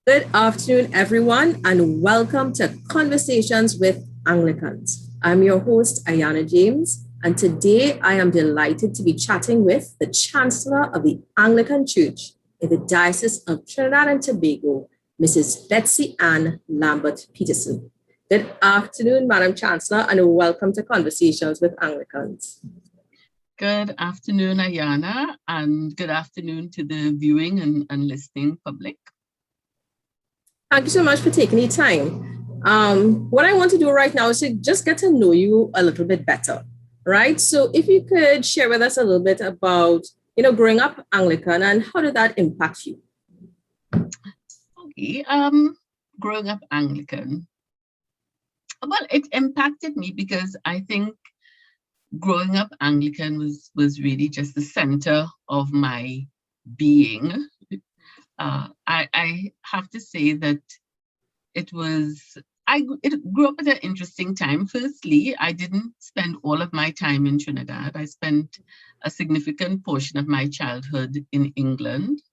Good afternoon, everyone, and welcome to Conversations with Anglicans. I'm your host, Ayanna James, and today I am delighted to be chatting with the Chancellor of the Anglican Church in the Diocese of Trinidad and Tobago, Mrs. Betsy-Ann Lambert-Peterson. Good afternoon, Madam Chancellor, and welcome to Conversations with Anglicans. Good afternoon, Ayanna, and good afternoon to the viewing and listening public. Thank you so much for taking the time. What I want to do right now is to just get to know you a little bit better, right? So if you could share with us a little bit about, growing up Anglican and how did that impact you? Okay, growing up Anglican. Well, it impacted me because I think growing up Anglican was really just the center of my being. I have to say that I grew up at an interesting time. Firstly, I didn't spend all of my time in Trinidad. I spent a significant portion of my childhood in England.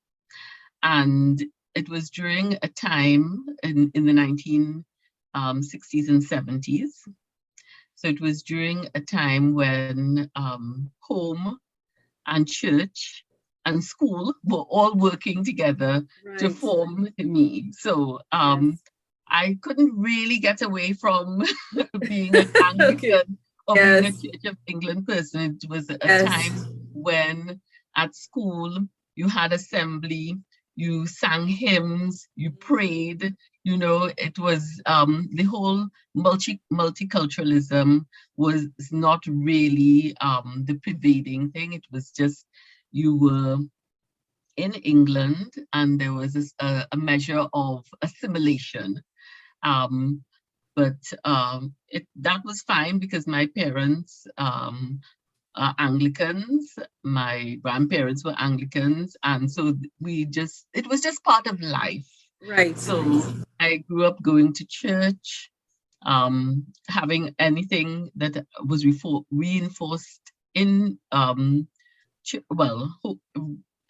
And it was during a time in the 1960s and 70s. So it was during a time when home and church and school were all working together to form me. So I couldn't really get away from being an Anglican or being a Church of England person. It was a time when at school you had assembly, you sang hymns, you prayed, it was the whole multiculturalism was not really the pervading thing. It was just you were in England and there was a measure of assimilation. But that was fine because my parents are Anglicans, my grandparents were Anglicans, and so it was just part of life. Right. So I grew up going to church, having anything that was reinforced in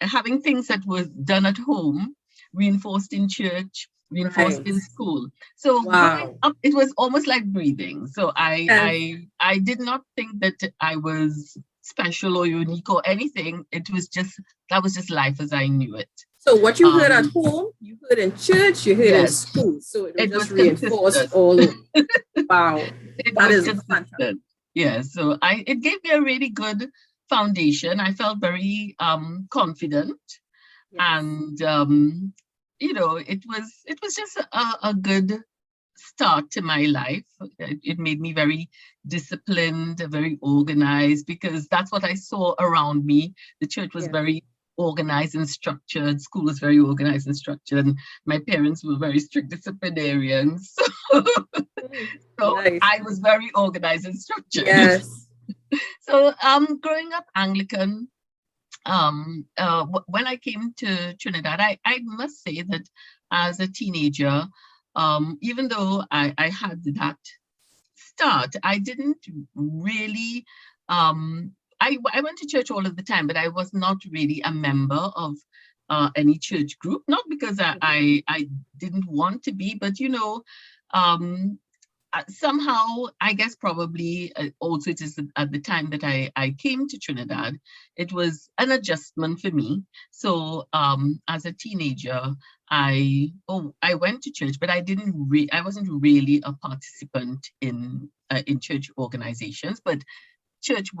having things that was done at home, reinforced in church, reinforced in school. So growing up, it was almost like breathing. So I did not think that I was special or unique or anything. That was just life as I knew it. So what you heard at home, you heard in church, you heard in school. So it was just reinforced all over. Wow. That is fantastic. Yeah, so it gave me a really good foundation. I felt very confident, and it was just a good start to my life. It made me very disciplined, very organized, because that's what I saw around me. The church was very organized and structured. School was very organized and structured. And my parents were very strict disciplinarians. So I was very organized and structured. Yes. So growing up Anglican, when I came to Trinidad, I must say that as a teenager, even though I had that start, I didn't really, I went to church all of the time, but I was not really a member of any church group, not because I didn't want to be, but somehow, I guess probably also it is at the time that I came to Trinidad, it was an adjustment for me. So as a teenager, I went to church, but I wasn't really a participant in church organizations, but church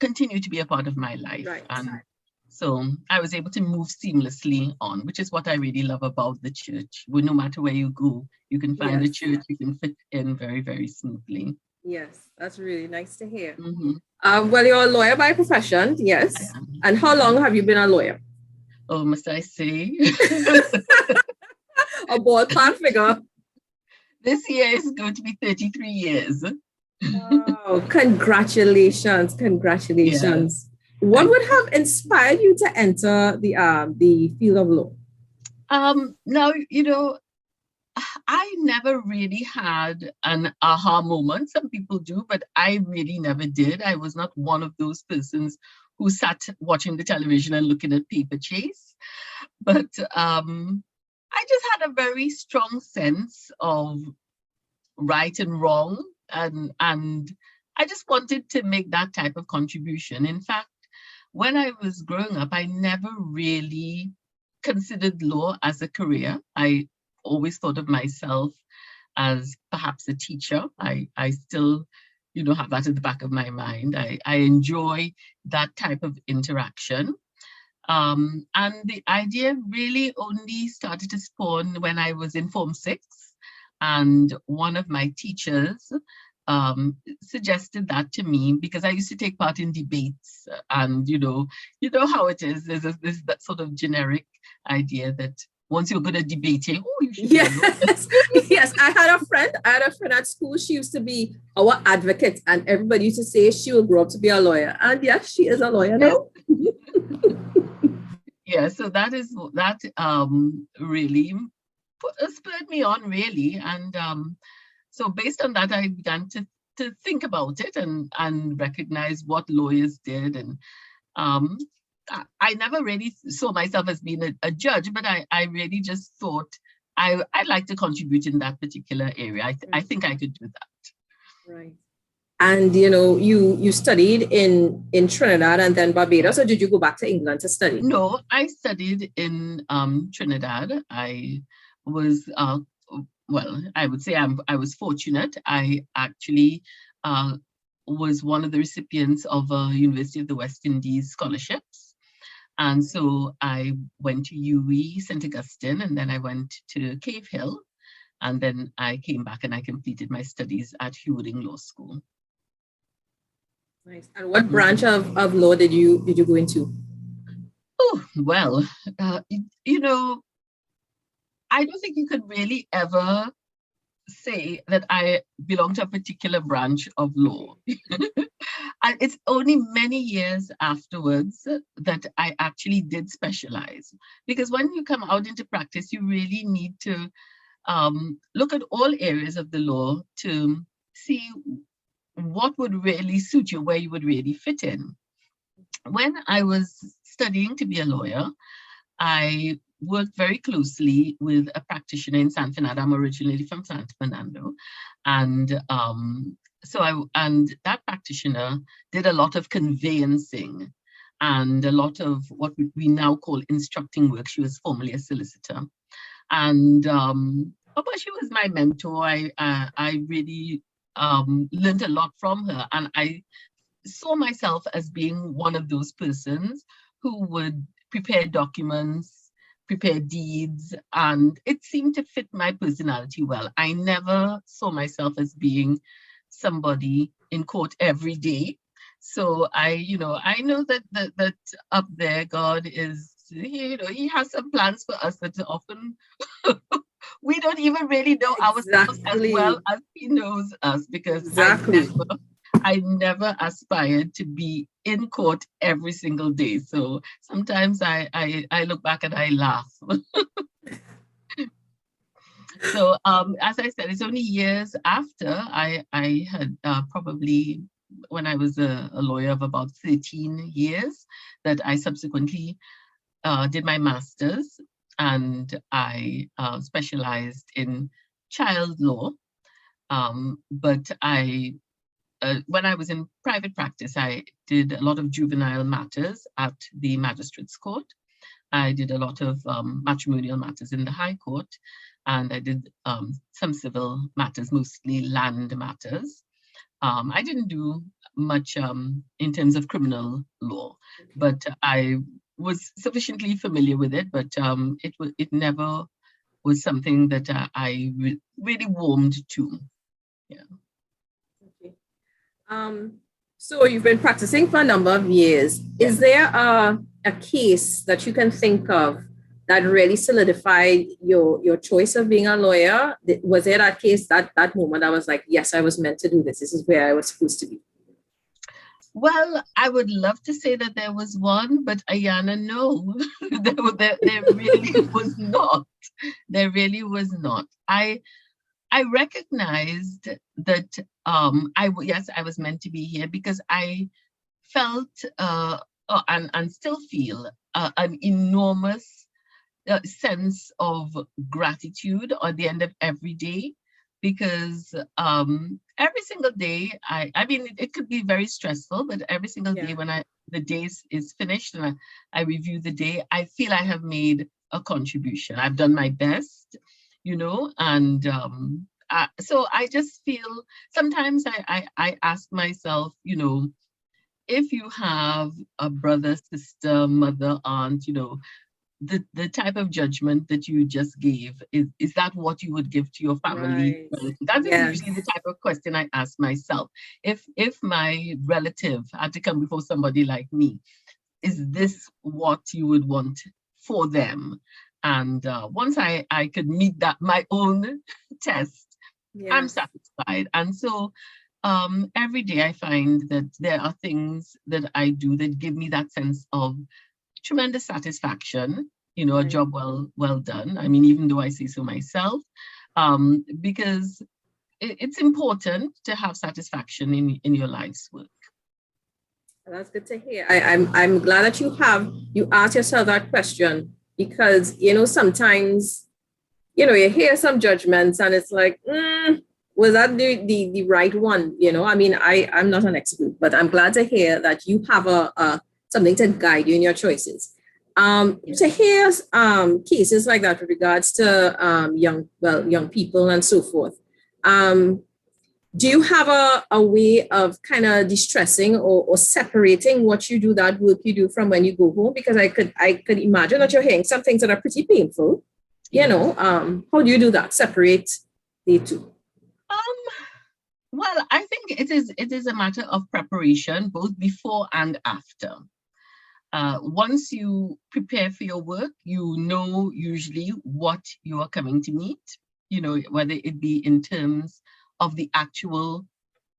continued to be a part of my life. And so I was able to move seamlessly on, which is what I really love about the church. No matter where you go, you can find a church, you can fit in very, very smoothly. Yes, that's really nice to hear. Well, you're a lawyer by profession, yes. And how long have you been a lawyer? Oh, must I say? A ballpark figure. This year is going to be 33 years. Oh, congratulations. Congratulations. Yeah. What would have inspired you to enter the field of law? Now, I never really had an aha moment. Some people do, but I really never did. I was not one of those persons who sat watching the television and looking at Paper Chase. But I just had a very strong sense of right and wrong, and I just wanted to make that type of contribution. In fact, when I was growing up, I never really considered law as a career. I always thought of myself as perhaps a teacher. I still, have that at the back of my mind. I enjoy that type of interaction. And the idea really only started to spawn when I was in Form 6. And one of my teachers suggested that to me because I used to take part in debates, and how it is. There's that sort of generic idea that once you're good at debating, you should be a lawyer. Yes. I had a friend at school. She used to be our advocate, and everybody used to say she will grow up to be a lawyer. And yes, she is a lawyer now. Yeah, so that really spurred me on, really. And so based on that, I began to think about it and recognize what lawyers did. And I never really saw myself as being a judge, but I really just thought I'd like to contribute in that particular area. I think I could do that. Right. And you studied in Trinidad and then Barbados, or did you go back to England to study? No, I studied in Trinidad. I was I would say I was fortunate. I actually was one of the recipients of a University of the West Indies scholarships. And so I went to UWE, St. Augustine, and then I went to Cave Hill. And then I came back and I completed my studies at Hewarding Law School. Nice. And what branch of law did you go into? Oh, well, I don't think you could really ever say that I belong to a particular branch of law. And it's only many years afterwards that I actually did specialize. Because when you come out into practice, you really need to look at all areas of the law to see what would really suit you, where you would really fit in. When I was studying to be a lawyer, I worked very closely with a practitioner in San Fernando. I'm originally from San Fernando. And that practitioner did a lot of conveyancing and a lot of what we now call instructing work. She was formerly a solicitor. And but she was my mentor. I really learned a lot from her. And I saw myself as being one of those persons who would prepare documents, prepare deeds, and it seemed to fit my personality well. I never saw myself as being somebody in court every day. So I know that up there, God is, he has some plans for us that often we don't even really know ourselves as well as he knows us, because I never aspired to be in court every single day. So sometimes I look back and I laugh. So as I said, it's only years after I had probably, when I was a lawyer of about 13 years, that I subsequently did my master's, and I specialized in child law. But when I was in private practice, I did a lot of juvenile matters at the magistrates' court. I did a lot of matrimonial matters in the High Court, and I did some civil matters, mostly land matters. I didn't do much in terms of criminal law, but I was sufficiently familiar with it, but it never was something that I really warmed to. Yeah. Okay. So you've been practicing for a number of years. Yeah. Is there a case that you can think of that really solidified your choice of being a lawyer? Was there that case, that moment I was like, yes, I was meant to do this. This is where I was supposed to be? Well, I would love to say that there was one, but Ayanna, no, there really was not. There really was not. I recognized that I was meant to be here because I felt and still feel an enormous sense of gratitude at the end of every day, because every single day, I mean, it could be very stressful, but every single day when the day is finished and I review the day, I feel I have made a contribution. I've done my best, and so I just feel sometimes I ask myself, if you have a brother, sister, mother, aunt, the type of judgment that you just gave, is that what you would give to your family? Right. That is Yes. usually the type of question I ask myself. If my relative had to come before somebody like me, is this what you would want for them? And once I could meet that my own test, I'm Yes. satisfied. And so every day I find that there are things that I do that give me that sense of tremendous satisfaction, a Right. job well done. I mean, even though I say so myself, because it's important to have satisfaction in your life's work. That's good to hear. I'm glad that you ask yourself that question, because sometimes you hear some judgments and it's like, was that the right one? I mean, I'm not an expert, but I'm glad to hear that you have a something to guide you in your choices. To hear cases like that with regards to young people and so forth. Do you have a way of kind of distressing or separating what you do, that work you do, from when you go home? Because I could imagine that you're hearing some things that are pretty painful. How do you do that? Separate the two? Well, I think it is a matter of preparation, both before and after. Once you prepare for your work, you know usually what you are coming to meet, whether it be in terms of the actual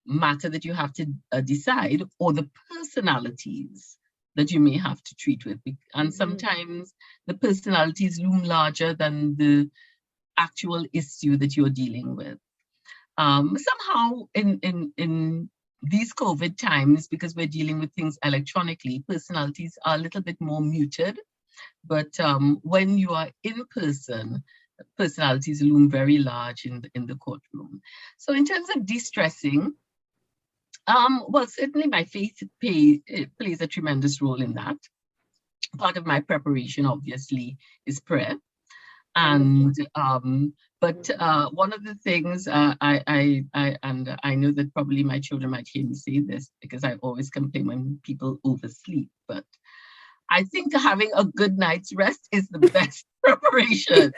matter that you have to decide, or the personalities that you may have to treat with. And sometimes the personalities loom larger than the actual issue that you're dealing with. Somehow in these COVID times, because we're dealing with things electronically, personalities are a little bit more muted. But when you are in person, personalities loom very large in the courtroom. So in terms of de-stressing, well, certainly my faith plays a tremendous role in that. Part of my preparation, obviously, is prayer. And but one of the things I know that probably my children might hear me say this, because I always complain when people oversleep, but I think having a good night's rest is the best preparation.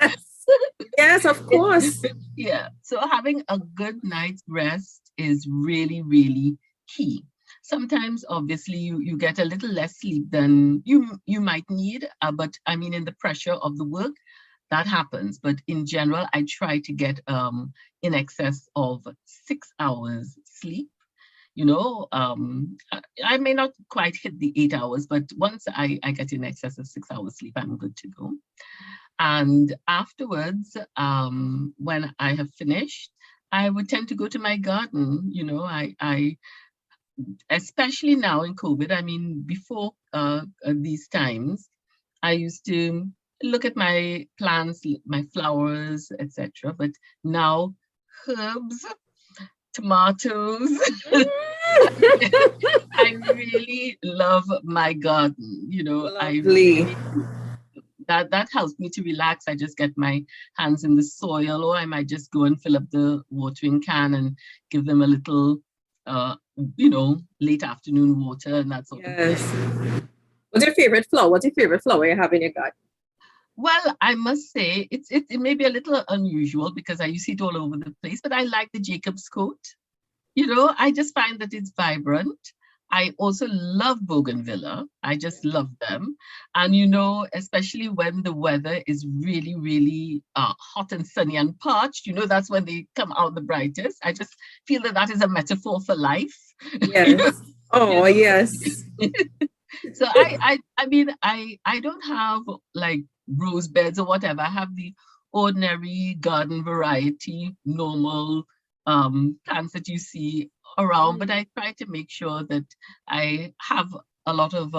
Yes, of course. Yeah. So having a good night's rest is really, really key. Sometimes, obviously, you get a little less sleep than you might need, but I mean, in the pressure of the work, that happens. But in general, I try to get in excess of 6 hours sleep. I may not quite hit the 8 hours, but once I get in excess of 6 hours sleep, I'm good to go. And afterwards, when I have finished, I would tend to go to my garden. I especially now in COVID, I mean, before these times, I used to look at my plants, my flowers, etc. But now, herbs, tomatoes. I really love my garden. Lovely. That helps me to relax. I just get my hands in the soil, or I might just go and fill up the watering can and give them a little, late afternoon water and that sort of thing. What's your favorite flower? What's your favorite flower you have in your garden? Well, I must say it may be a little unusual because I see it all over the place, but I like the Jacob's coat. I just find that it's vibrant. I also love bougainvillea. I just love them. And, especially when the weather is really, really hot and sunny and parched, that's when they come out the brightest. I just feel that is a metaphor for life. Yes. Oh, yes. So I mean, I don't have like rose beds or whatever. I have the ordinary garden variety, normal plants that you see around, but I try to make sure that I have a lot of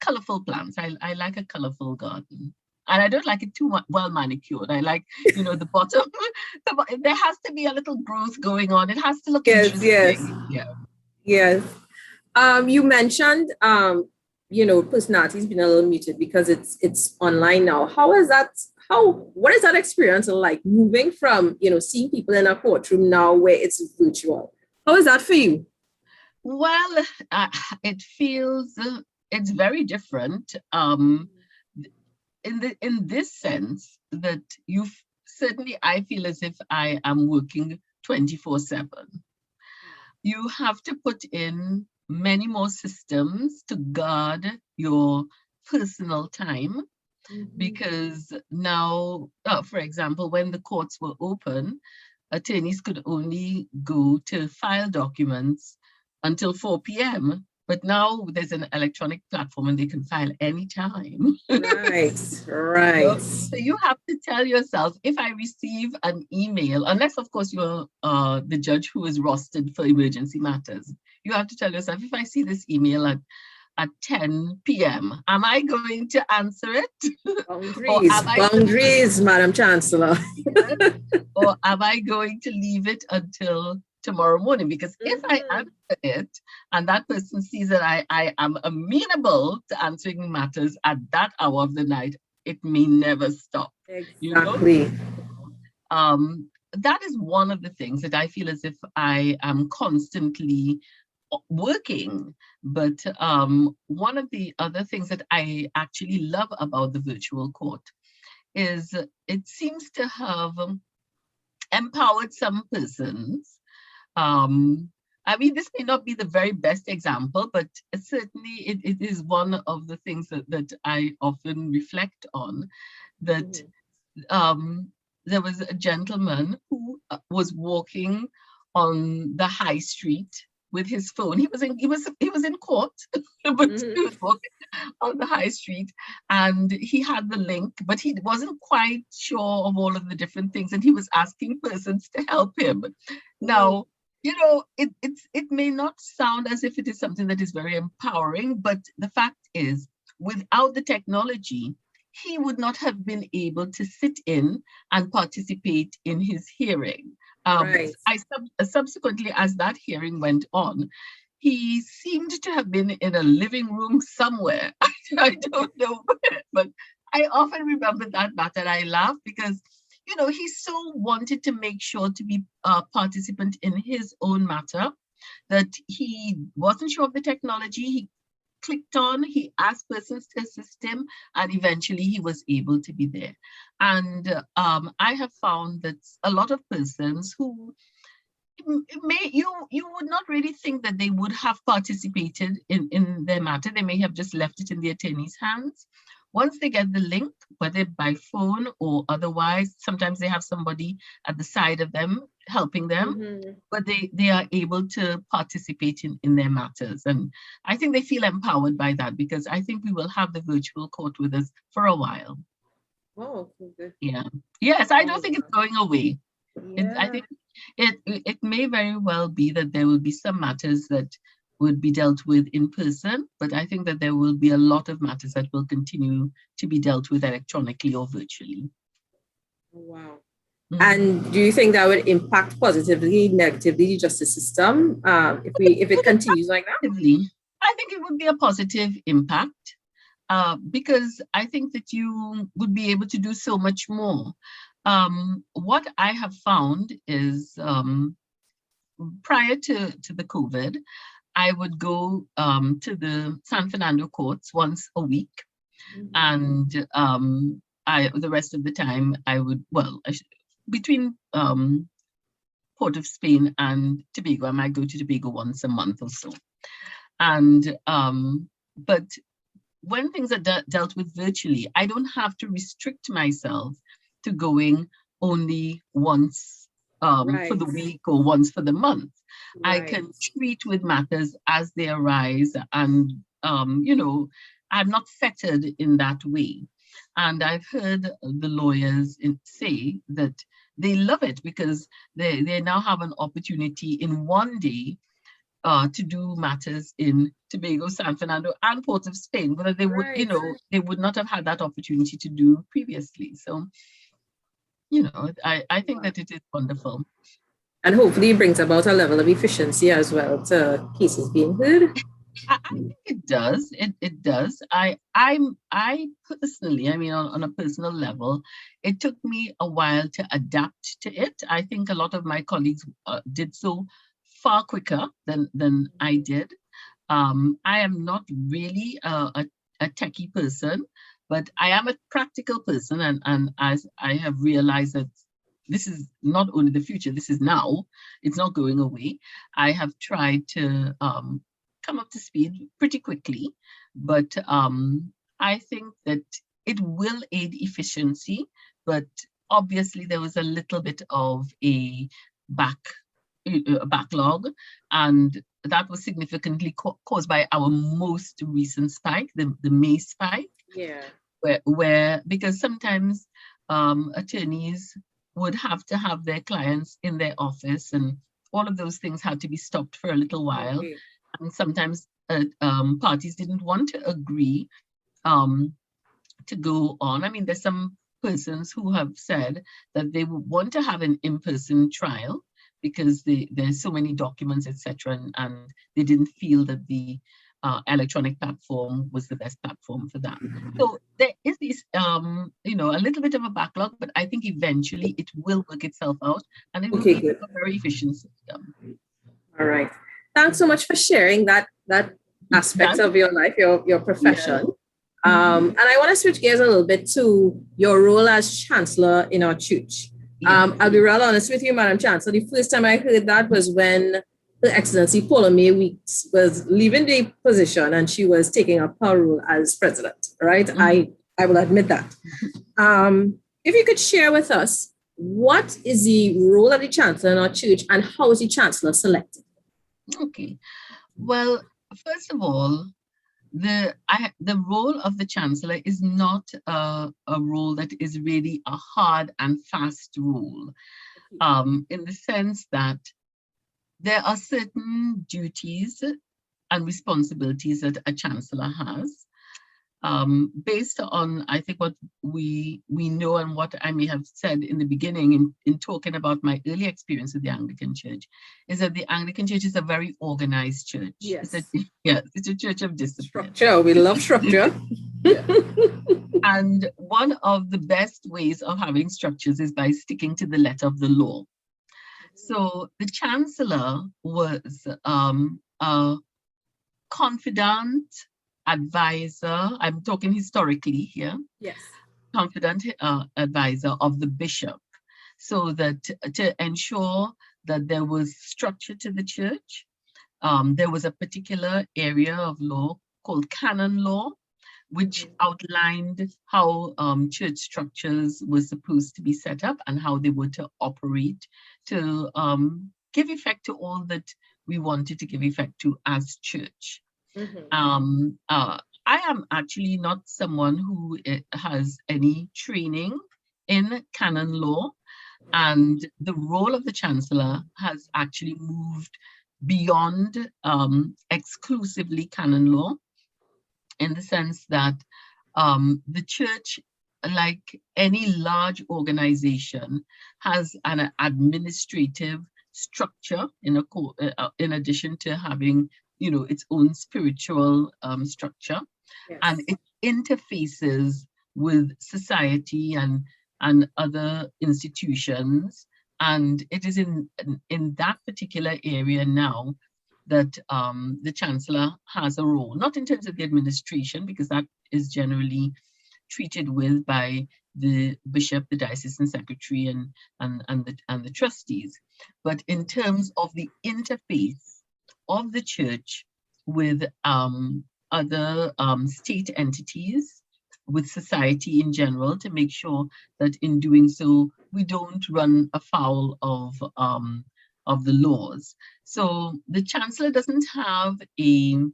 colorful plants. I like a colorful garden. And I don't like it too well manicured. I like, the bottom. There has to be a little growth going on. It has to look Yes, yes, interesting. Yeah. yes. You mentioned, personality's been a little muted because it's online now. What is that experience like moving from, seeing people in a courtroom now where it's virtual? How is that for you? Well, it feels, it's very different. In this sense that certainly I feel as if I am working 24/7. You have to put in many more systems to guard your personal time, because now, for example, when the courts were open, attorneys could only go to file documents until 4 p.m. But now there's an electronic platform and they can file anytime. Right, right. So you have to tell yourself, if I receive an email, unless of course you're the judge who is rostered for emergency matters, you have to tell yourself, if I see this email at 10 p.m., am I going to answer it? Boundaries, Madam Chancellor. Or am I going to leave it until tomorrow morning? Because if I answer it and that person sees that I am amenable to answering matters at that hour of the night, it may never stop. Exactly. That is one of the things that I feel as if I am constantly working. But one of the other things that I actually love about the virtual court is it seems to have empowered some persons. I mean, this may not be the very best example, but certainly it is one of the things that I often reflect on, that there was a gentleman who was walking on the high street with his phone. He was in court, but he was walking on the high street and he had the link, but he wasn't quite sure of all of the different things, and he was asking persons to help him. Now, it may not sound as if it is something that is very empowering, but the fact is, without the technology, he would not have been able to sit in and participate in his hearing. Right. Subsequently, as that hearing went on, he seemed to have been in a living room somewhere. I don't know, but I often remember that matter. I laugh because, he so wanted to make sure to be a participant in his own matter that he wasn't sure of the technology. He clicked on, he asked persons to assist him, and eventually he was able to be there. And I have found that a lot of persons who you would not really think that they would have participated in their matter. They may have just left it in the attorney's hands. Once they get the link, whether by phone or otherwise, sometimes they have somebody at the side of them helping them, but they are able to participate in their matters. And I think they feel empowered by that, because I think we will have the virtual court with us for a while. Oh, okay. Yeah. Yes, I don't think it's going away. Yeah. I think it may very well be that there will be some matters that would be dealt with in person, but I think that there will be a lot of matters that will continue to be dealt with electronically or virtually. Wow. And do you think that would impact positively, negatively the justice system if it continues like that? I think it would be a positive impact, because I think that you would be able to do so much more. What I have found is prior to the COVID, I would go to the San Fernando courts once a week, and the rest of the time I would, between Port of Spain and Tobago, I might go to Tobago once a month or so. And but when things are dealt with virtually, I don't have to restrict myself to going only once for the week or once for the month. Right. I can treat with matters as they arise, and I'm not fettered in that way. And I've heard the lawyers say that they love it because they now have an opportunity in one day to do matters in Tobago, San Fernando, and Port of Spain, but they would, Right. they would not have had that opportunity to do previously. So, I think that it is wonderful. And hopefully it brings about a level of efficiency as well to cases being heard. I think it does. It does. I personally, I mean, on a personal level, it took me a while to adapt to it. I think a lot of my colleagues did so far quicker than I did. I am not really a techie person, but I am a practical person, and as I have realized that this is not only the future, this is now. It's not going away. I have tried to come up to speed pretty quickly, but I think that it will aid efficiency, but obviously there was a little bit of a backlog, and that was significantly caused by our most recent spike, the May spike. Yeah. Where because sometimes attorneys would have to have their clients in their office, and all of those things had to be stopped for a little while. Okay. And sometimes parties didn't want to agree to go on. I mean, there's some persons who have said that they would want to have an in-person trial because there's so many documents, etc., and they didn't feel that the electronic platform was the best platform for that. So there is this, a little bit of a backlog, but I think eventually it will work itself out, and it will be a very efficient system. All right. Thanks so much for sharing that aspect of your life, your profession. Yeah. And I want to switch gears a little bit to your role as Chancellor in our church. I'll be real honest with you, Madam Chancellor. The first time I heard that was when Her Excellency Paula May Weeks was leaving the position and she was taking up her role as president, right? Mm-hmm. I will admit that. If you could share with us, what is the role of the Chancellor in our church and how is the Chancellor selected? Okay. Well, first of all, the role of the Chancellor is not a role that is really a hard and fast role, in the sense that there are certain duties and responsibilities that a Chancellor has, based on, I think, what we know and what I may have said in the beginning in talking about my early experience with the Anglican Church, is that the Anglican Church is a very organized church. Yes. It's a church of discipline. Structure. We love structure. And one of the best ways of having structures is by sticking to the letter of the law. So the Chancellor was a confidant advisor. I'm talking historically here. Yes. Confidant advisor of the bishop, so that to ensure that there was structure to the church, there was a particular area of law called Canon Law, which outlined how church structures were supposed to be set up and how they were to operate to give effect to all that we wanted to give effect to as church. Mm-hmm. I am actually not someone who has any training in canon law, and the role of the Chancellor has actually moved beyond exclusively canon law, in the sense that the church, like any large organization, has an administrative structure in addition to having its own spiritual structure. Yes. And it interfaces with society and other institutions, and it is in that particular area now that the Chancellor has a role, not in terms of the administration, because that is generally treated with by the bishop, the diocesan secretary, and the trustees, but in terms of the interface of the church with other state entities, with society in general, to make sure that in doing so we don't run afoul of the laws. So the Chancellor doesn't have an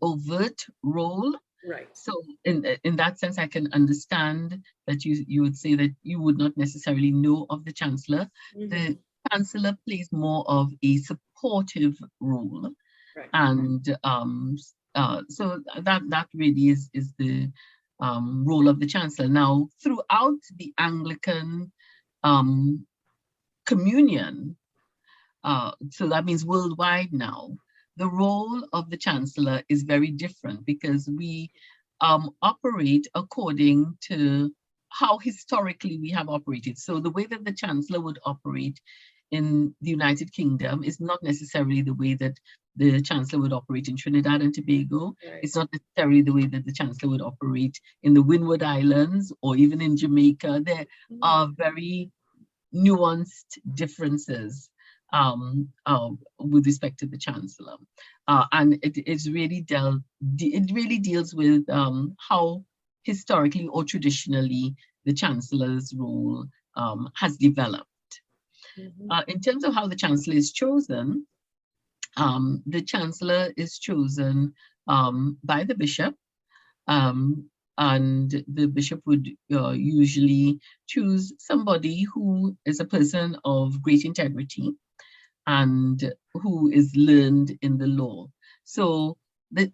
overt role. Right. So in that sense, I can understand that you would say that you would not necessarily know of the Chancellor. Mm-hmm. The Chancellor plays more of a supportive role. Right. And so that really is the role of the Chancellor. Now, throughout the Anglican communion, so that means worldwide now, the role of the Chancellor is very different because we operate according to how historically we have operated. So the way that the Chancellor would operate in the United Kingdom is not necessarily the way that the Chancellor would operate in Trinidad and Tobago. Right. It's not necessarily the way that the Chancellor would operate in the Windward Islands or even in Jamaica. There are very nuanced differences with respect to the Chancellor, and it really deals with how historically or traditionally the Chancellor's role has developed. In terms of how the Chancellor is chosen, the Chancellor is chosen by the bishop, and the bishop would usually choose somebody who is a person of great integrity and who is learned in the law. So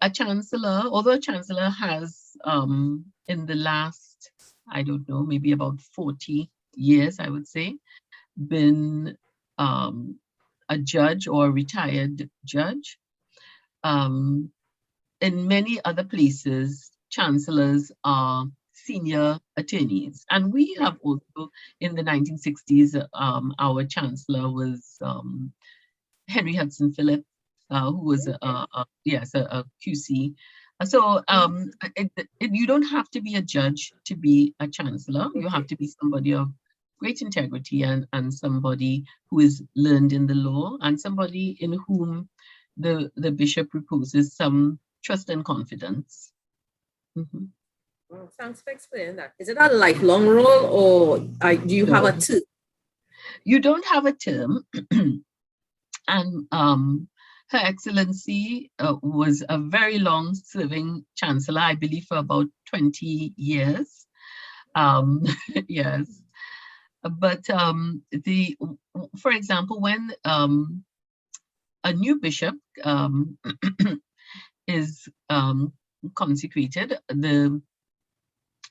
a chancellor, although a chancellor has in the last, I don't know, maybe about 40 years, I would say, been a judge or a retired judge. In many other places, chancellors are senior attorneys. And we have also, in the 1960s, our chancellor was Henry Hudson Phillips, who was a QC. So you don't have to be a judge to be a chancellor. You have to be somebody of great integrity and somebody who is learned in the law and somebody in whom the bishop reposes some trust and confidence. Well, thanks for explaining that. Is it a lifelong role or do you have a term? You don't have a term. And Her Excellency was a very long-serving chancellor, I believe for about 20 years. Yes. But for example, when a new bishop is consecrated,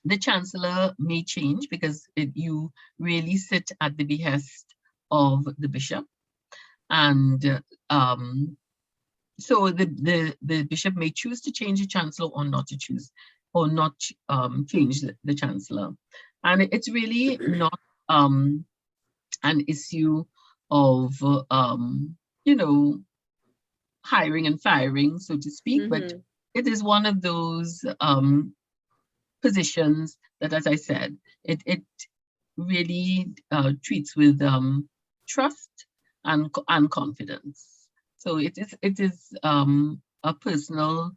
the chancellor may change because you really sit at the behest of the bishop, and so the bishop may choose to change the chancellor or not to choose or not change the chancellor, and it's really not an issue of hiring and firing, so to speak, but it is one of those positions that, as I said, it really treats with trust and confidence. So it is a personal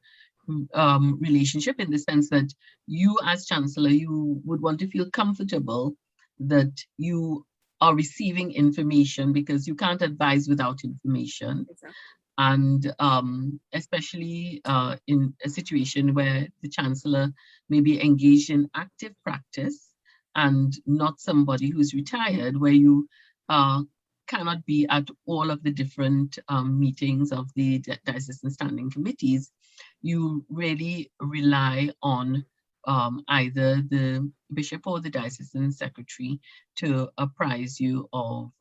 relationship in the sense that you as chancellor, you would want to feel comfortable that you are receiving information, because you can't advise without information. Exactly. And especially in a situation where the chancellor may be engaged in active practice and not somebody who's retired, where you cannot be at all of the different meetings of the diocesan standing committees, you really rely on either the bishop or the diocesan secretary to apprise you of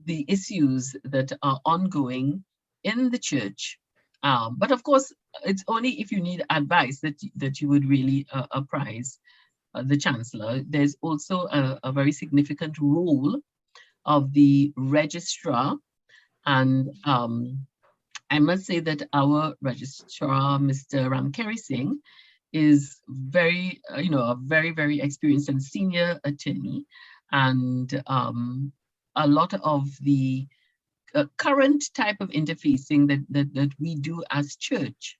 the issues that are ongoing in the church. But of course, it's only if you need advice that you would really apprise the chancellor. There's also a very significant role of the registrar, and I must say that our registrar, Mr. Ramkeri Singh, is very, a very, very experienced and senior attorney, and a lot of the current type of interfacing that we do as church,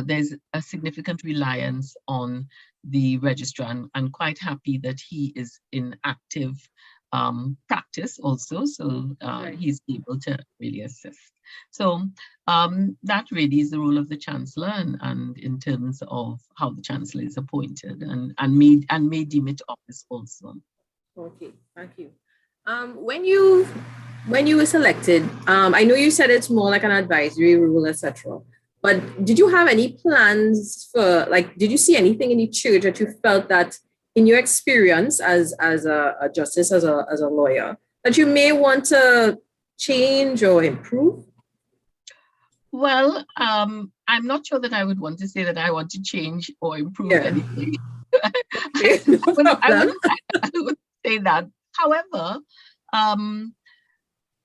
there's a significant reliance on the registrar, and I'm quite happy that he is in active practice also, so he's able to really assist. So that really is the role of the chancellor, and in terms of how the chancellor is appointed and may deem it office also. Okay, thank you. When you were selected, I know you said it's more like an advisory role, etc. But did you have any plans for, like, did you see anything in the church that you felt that, in your experience as a justice, as a lawyer, that you may want to change or improve? Well, I'm not sure that I would want to say that I want to change or improve Yeah. anything. Okay, no I problem. wouldn't say that. However, um,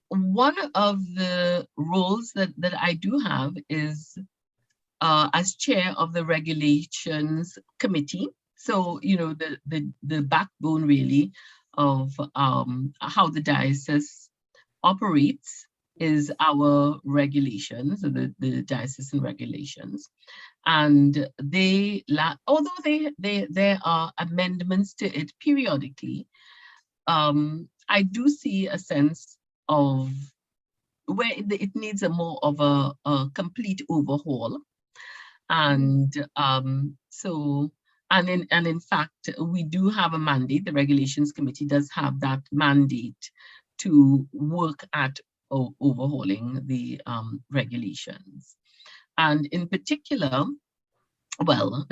one of the roles that I do have is as chair of the regulations committee. So, the backbone really of how the diocese operates is our regulations, the diocesan regulations. And although there are amendments to it periodically, I do see a sense of where it needs a more of a complete overhaul. And in fact, we do have a mandate. The Regulations Committee does have that mandate to work at overhauling the regulations. And in particular, well,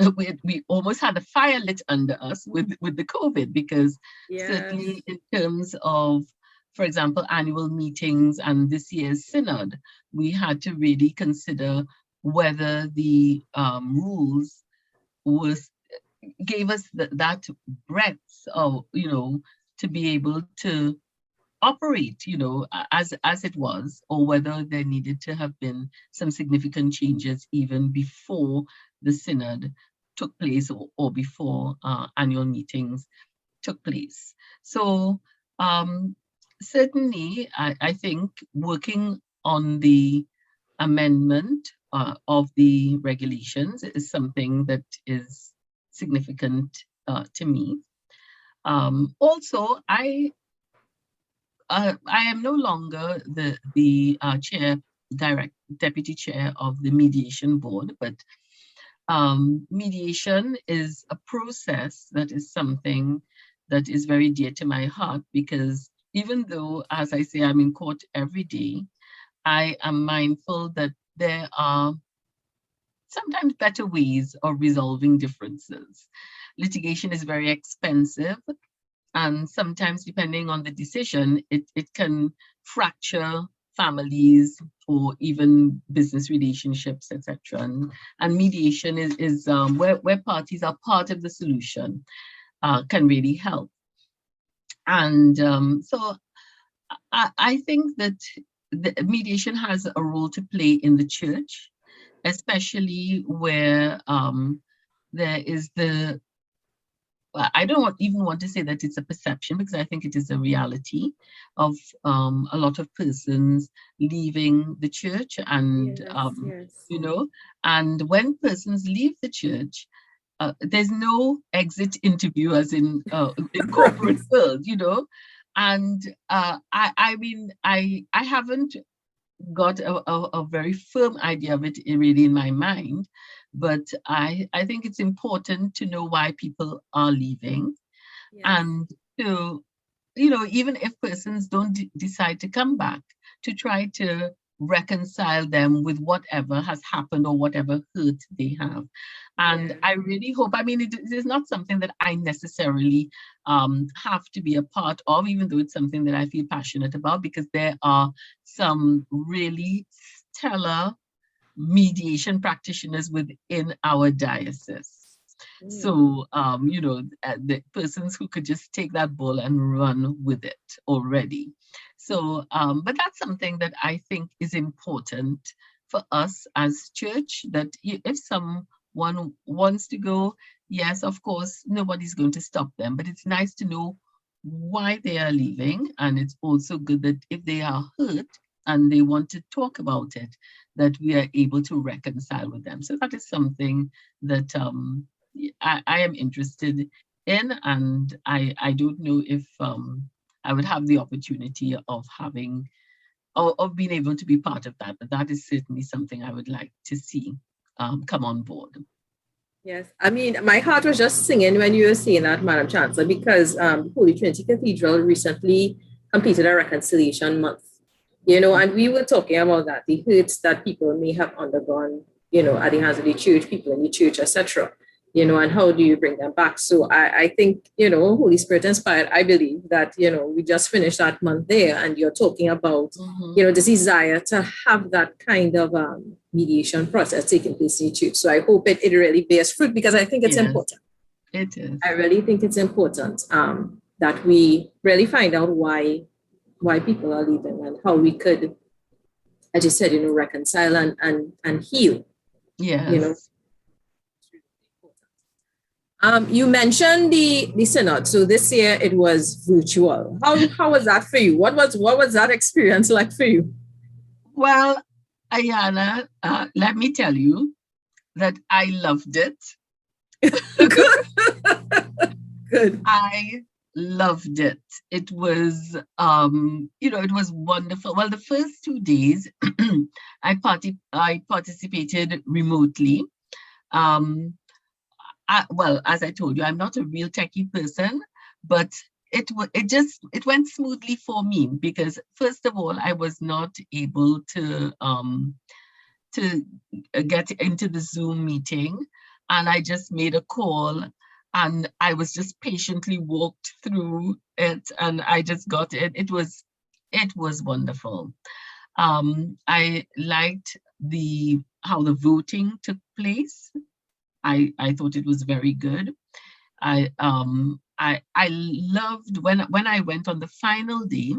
we almost had a fire lit under us with the COVID, because certainly in terms of, for example, annual meetings and this year's synod, we had to really consider whether the rules gave us that breadth of, to be able to operate, as it was, or whether there needed to have been some significant changes even before the synod took place, or before annual meetings took place. So certainly, I think working on the amendment of the regulations is something that is significant to me. Also, I am no longer the deputy chair of the mediation board, but mediation is a process that is something that is very dear to my heart, because even though, as I say, I'm in court every day, I am mindful that there are sometimes better ways of resolving differences. Litigation is very expensive, and sometimes, depending on the decision, it can fracture families or even business relationships, etc. And mediation is where parties are part of the solution, can really help. And so I think that the mediation has a role to play in the church, especially where there is I don't even want to say that it's a perception, because I think it is a reality of a lot of persons leaving the church. And, Yes. And when persons leave the church, there's no exit interview, as in corporate world, And I mean, I haven't got a very firm idea of it really in my mind, but I think it's important to know why people are leaving. Yes. And to, even if persons don't decide to come back, to try to reconcile them with whatever has happened or whatever hurt they have. And I really hope, I mean, it is not something that I necessarily have to be a part of, even though it's something that I feel passionate about, because there are some really stellar mediation practitioners within our diocese. So, the persons who could just take that ball and run with it already. So, but that's something that I think is important for us as church, that if someone wants to go, yes, of course, nobody's going to stop them, but it's nice to know why they are leaving. And it's also good that if they are hurt and they want to talk about it, that we are able to reconcile with them. So that is something that I am interested in, and I don't know if I would have the opportunity of having, of being able to be part of that, but that is certainly something I would like to see come on board. Yes, I mean, my heart was just singing when you were saying that, Madam Chancellor, because Holy Trinity Cathedral recently completed a reconciliation month, and we were talking about that, the hurts that people may have undergone, at the hands of the church, people in the church, etc., and how do you bring them back? So I think, Holy Spirit inspired, I believe that, we just finished that month there, and you're talking about, this desire to have that kind of mediation process taking place in the church. So I hope it really bears fruit, because I think it's important. It is. I really think it's important that we really find out why people are leaving, and how we could, as you said, reconcile and heal. Yes. You mentioned the synod. So this year it was virtual. How was that for you? What was that experience like for you? Well, Ayanna, let me tell you that I loved it. Good. I loved it. It was, it was wonderful. Well, the first 2 days, I participated remotely. Well, as I told you, I'm not a real techie person, but it went smoothly for me, because first of all, I was not able to get into the Zoom meeting, and I just made a call, and I was just patiently walked through it, and I just got it. It was wonderful. I liked how the voting took place. I thought it was very good. I loved when I went on the final day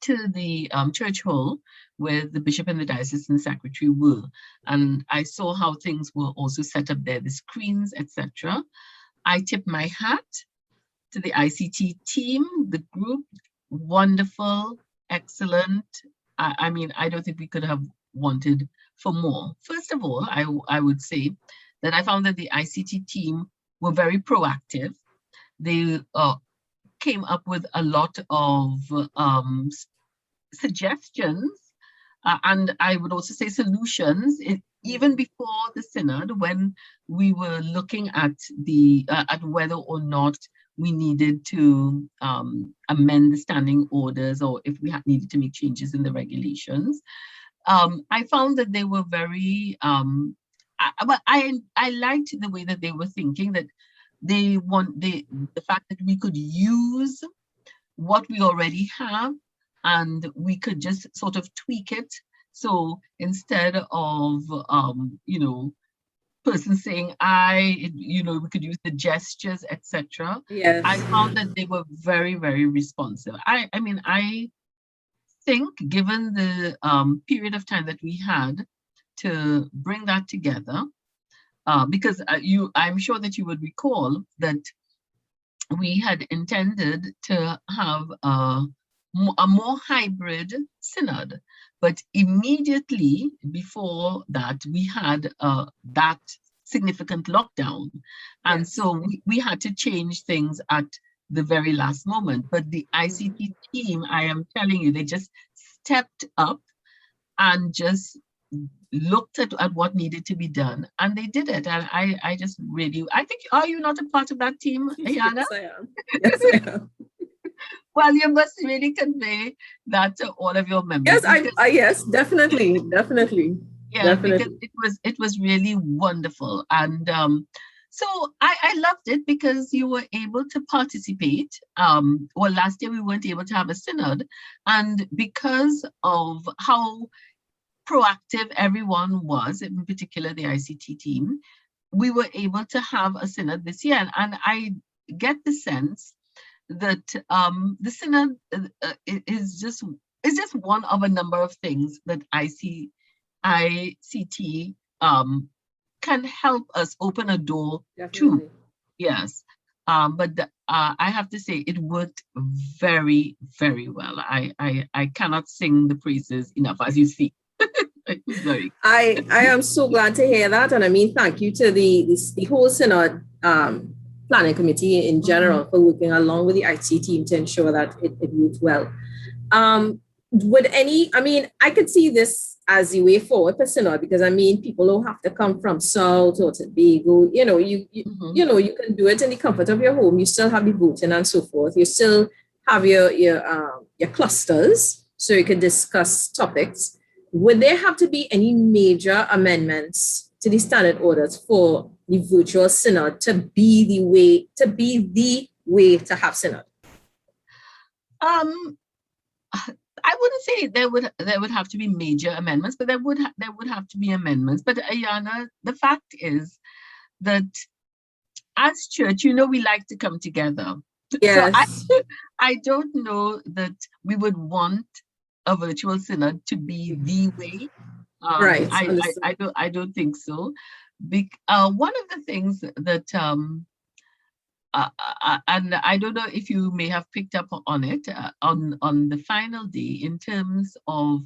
to the church hall where the bishop and the diocesan secretary were, and I saw how things were also set up there, the screens, etc. I tipped my hat to the ICT team, the group, wonderful, excellent. I mean, I don't think we could have wanted for more. First of all, I would say that I found that the ICT team were very proactive. They came up with a lot of suggestions, and I would also say solutions, even before the synod, when we were looking at at whether or not we needed to amend the standing orders, or if we needed to make changes in the regulations. I found that they were very, I liked the way that they were thinking, that the fact that we could use what we already have, and we could just sort of tweak it. So instead of, person saying we could use the gestures, etc. Yes. I found that they were very, very responsive. I mean, I think, given the period of time that we had to bring that together, because I'm sure that you would recall that we had intended to have a more hybrid synod, but immediately before that, we had that significant lockdown. And so we had to change things at the very last moment. But the ICT team, I am telling you, they just stepped up and just looked at what needed to be done, and they did it. And I just really, I think, are you not a part of that team, Ayanna? Yes, I am. Yes, I am. Well, you must really convey that to all of your members. Yes, yes, definitely. Yeah, definitely. because it was really wonderful. And so I loved it, because you were able to participate. Well, last year we weren't able to have a synod, and because of how proactive everyone was, in particular the ICT team, we were able to have a synod this year. And I get the sense that the synod is just one of a number of things that ICT can help us open a door to. Yes. But I have to say, it worked very, very well. I cannot sing the praises enough, as you see. I am so glad to hear that, and I mean, thank you to the whole synod planning committee in general for working along with the IT team to ensure that it worked well. I could see this as the way forward for synod, because I mean, people don't have to come from South or Tobago. You can do it in the comfort of your home. You still have the voting and so forth. You still have your clusters so you can discuss topics, would there have to be any major amendments to the standard orders for the virtual synod to be the way to have synod? I wouldn't say there would have to be major amendments, but there would have to be amendments. But Ayanna, the fact is that as church, we like to come together. Yes. So I don't know that we would want a virtual synod to be the way. Right. I don't think so. One of the things that and I don't know if you may have picked up on it on the final day in terms of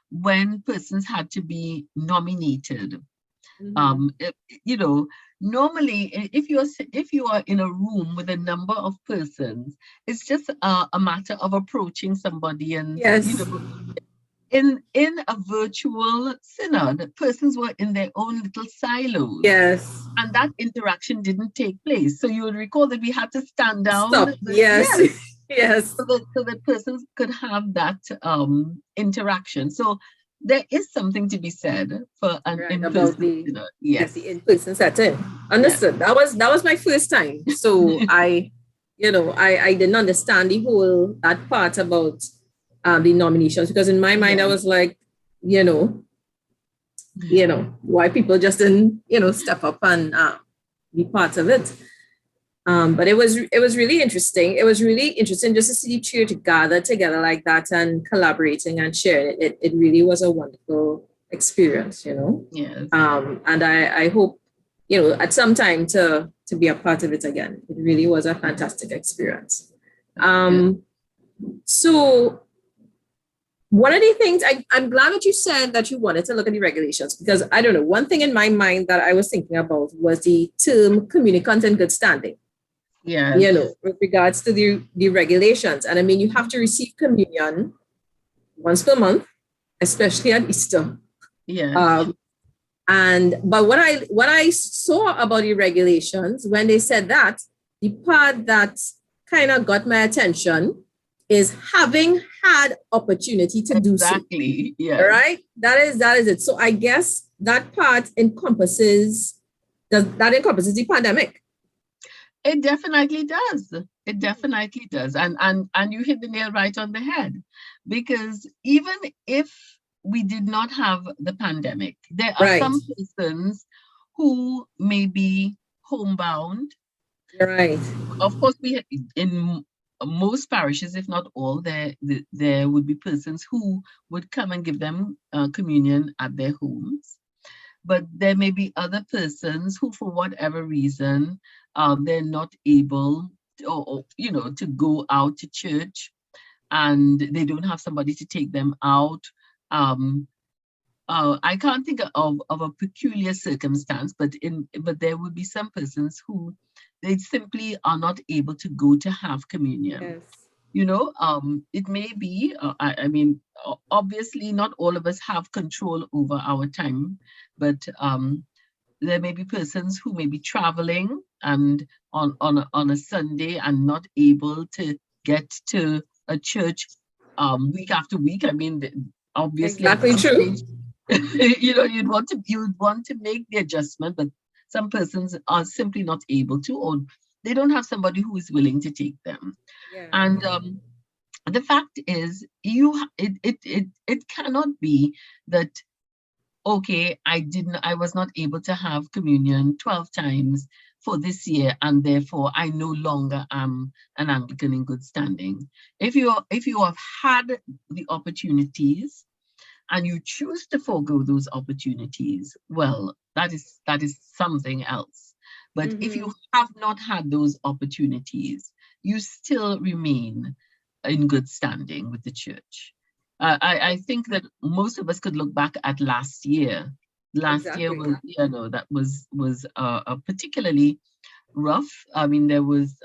when persons had to be nominated. Normally, if you are in a room with a number of persons, it's just a matter of approaching somebody and yes. In a virtual synod, persons were in their own little silos. Yes. And that interaction didn't take place. So you would recall that we had to stand down. Stop. Yes. Yes. So that persons could have that interaction. So there is something to be said for an in-person synod. Yes, the in-person setting. Understood. Yes. That was my first time. So I didn't understand that part about the nominations, because in my mind I was like, why people just didn't step up and be part of it. But it was really interesting. It was really interesting just to see the church gather together like that and collaborating and sharing it. It really was a wonderful experience, Yes. And I hope at some time to be a part of it again. It really was a fantastic experience. So one of the things, I'm glad that you said that you wanted to look at the regulations, because I don't know, one thing in my mind that I was thinking about was the term communicant in good standing. Yeah. With regards to the regulations. And I mean, you have to receive communion once per month, especially at Easter. Yeah. But what I saw about the regulations, when they said that, the part that kind of got my attention is having had opportunity to do so. Exactly. Yeah. Right? That is it. So I guess that part encompasses the pandemic. It definitely does. It definitely does. And you hit the nail right on the head, because even if we did not have the pandemic, there are some persons who may be homebound. Right. Of course, in most parishes, if not all, there would be persons who would come and give them communion at their homes. But there may be other persons who, for whatever reason, they're not able to go out to church, and they don't have somebody to take them out. I can't think of a peculiar circumstance, but there would be some persons who they simply are not able to go to have communion. Yes. It may be, I mean, obviously not all of us have control over our time, but there may be persons who may be traveling and on a Sunday and not able to get to a church week after week. I mean, obviously, exactly true. You'd want to make the adjustment, but some persons are simply not able to, or they don't have somebody who is willing to take them. Yeah. And the fact is, it cannot be that, okay, I was not able to have communion 12 times for this year, and therefore I no longer am an Anglican in good standing. If you have had the opportunities and you choose to forego those opportunities, well, that is something else. But if you have not had those opportunities, you still remain in good standing with the church. I think that most of us could look back at last year. Last year was, that was particularly rough. I mean, there was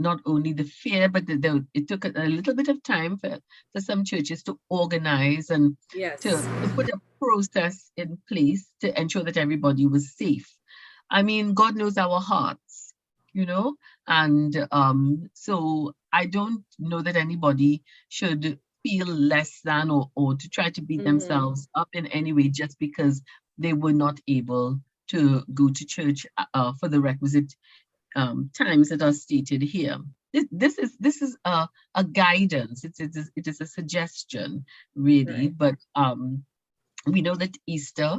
not only the fear, but it took a little bit of time for some churches to organize and to put a process in place to ensure that everybody was safe. I mean, God knows our hearts, and so I don't know that anybody should feel less than or to try to beat themselves up in any way just because they were not able to go to church for the requisite times that are stated here. This is a guidance. It is a suggestion, really. Right. But we know that Easter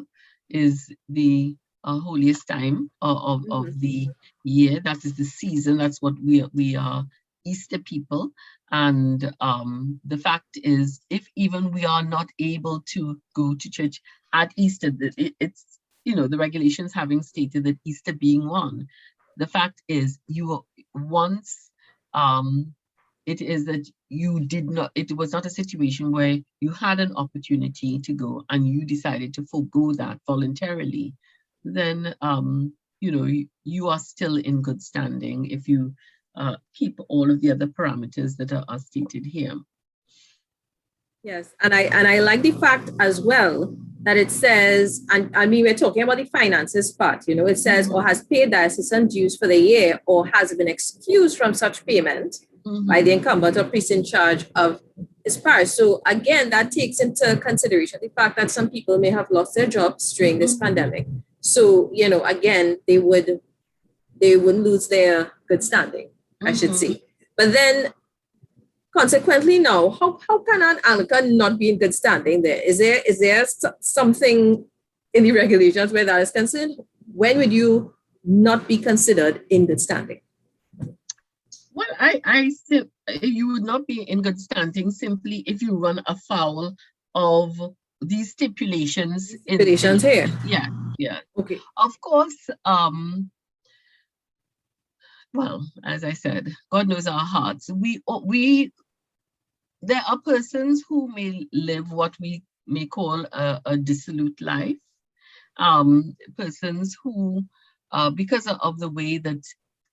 is the holiest time of the year. That is the season. That's what we are, Easter people. And the fact is, if even we are not able to go to church at Easter, it's, the regulations having stated that Easter being one. The fact is, once it is that you did not, it was not a situation where you had an opportunity to go and you decided to forego that voluntarily, then you are still in good standing if you keep all of the other parameters that are stated here. Yes, and I like the fact as well that it says, and I mean, we're talking about the finances part, it says, or has paid diocesan dues for the year, or has been excused from such payment by the incumbent or priest in charge of his parish. So again, that takes into consideration the fact that some people may have lost their jobs during this pandemic. So, again, they would lose their good standing, I should say. But then consequently, now, how can an Anglican not be in good standing there? Is there something in the regulations where that is concerned? When would you not be considered in good standing? Well, I still, you would not be in good standing simply if you run afoul of these stipulations. Stipulations here. Yeah. Okay. Of course, well, as I said, God knows our hearts. There are persons who may live what we may call a dissolute life. Persons who, because of the way that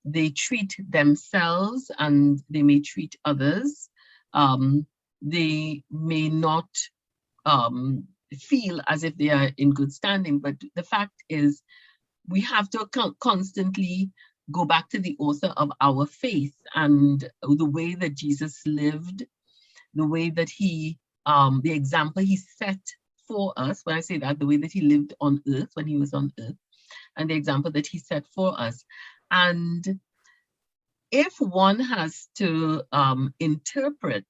they treat themselves and they may treat others, they may not feel as if they are in good standing. But the fact is, we have to constantly go back to the author of our faith and the way that Jesus lived, the way that he, the example he set for us. When I say that, the way that he lived on earth when he was on earth, and the example that he set for us. And if one has to interpret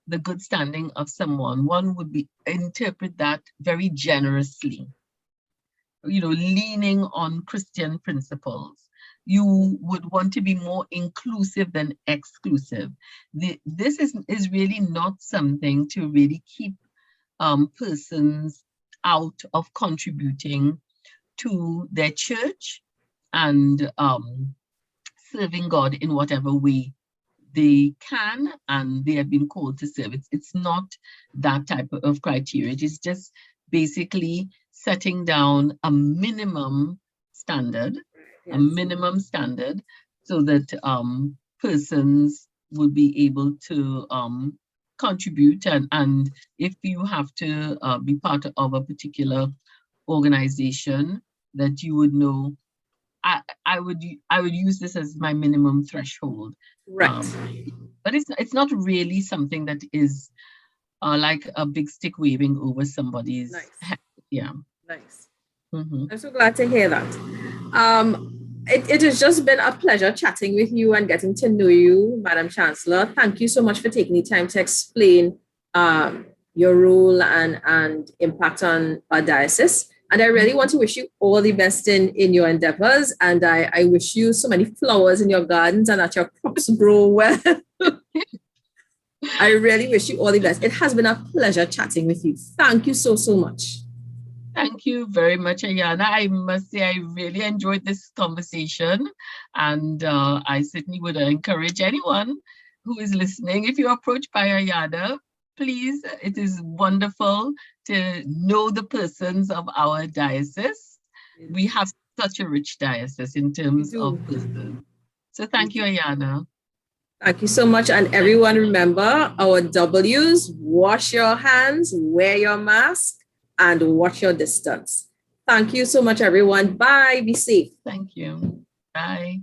the good standing of someone, one would interpret that very generously, leaning on Christian principles. You would want to be more inclusive than exclusive. This is really not something to really keep persons out of contributing to their church and serving God in whatever way they can and they have been called to serve. It's not that type of criteria. It is just basically setting down a minimum standard, so that persons will be able to contribute. And if you have to be part of a particular organization, that you would know, I would use this as my minimum threshold. Right. But it's not really something that is like a big stick waving over somebody's head. Yeah. Nice. I'm so glad to hear that. It has just been a pleasure chatting with you and getting to know you, Madam Chancellor. Thank you so much for taking the time to explain your role and impact on our diocese. And I really want to wish you all the best in your endeavors. And I wish you so many flowers in your gardens and that your crops grow well. I really wish you all the best. It has been a pleasure chatting with you. Thank you so much. Thank you very much, Ayanna. I must say I really enjoyed this conversation, and I certainly would encourage anyone who is listening, if you're approached by Ayanna, please, it is wonderful to know the persons of our diocese. We have such a rich diocese in terms of persons. So thank you, Ayanna. Thank you so much. And everyone, remember our W's: wash your hands, wear your mask, and watch your distance. Thank you so much, everyone. Bye. Be safe. Thank you. Bye.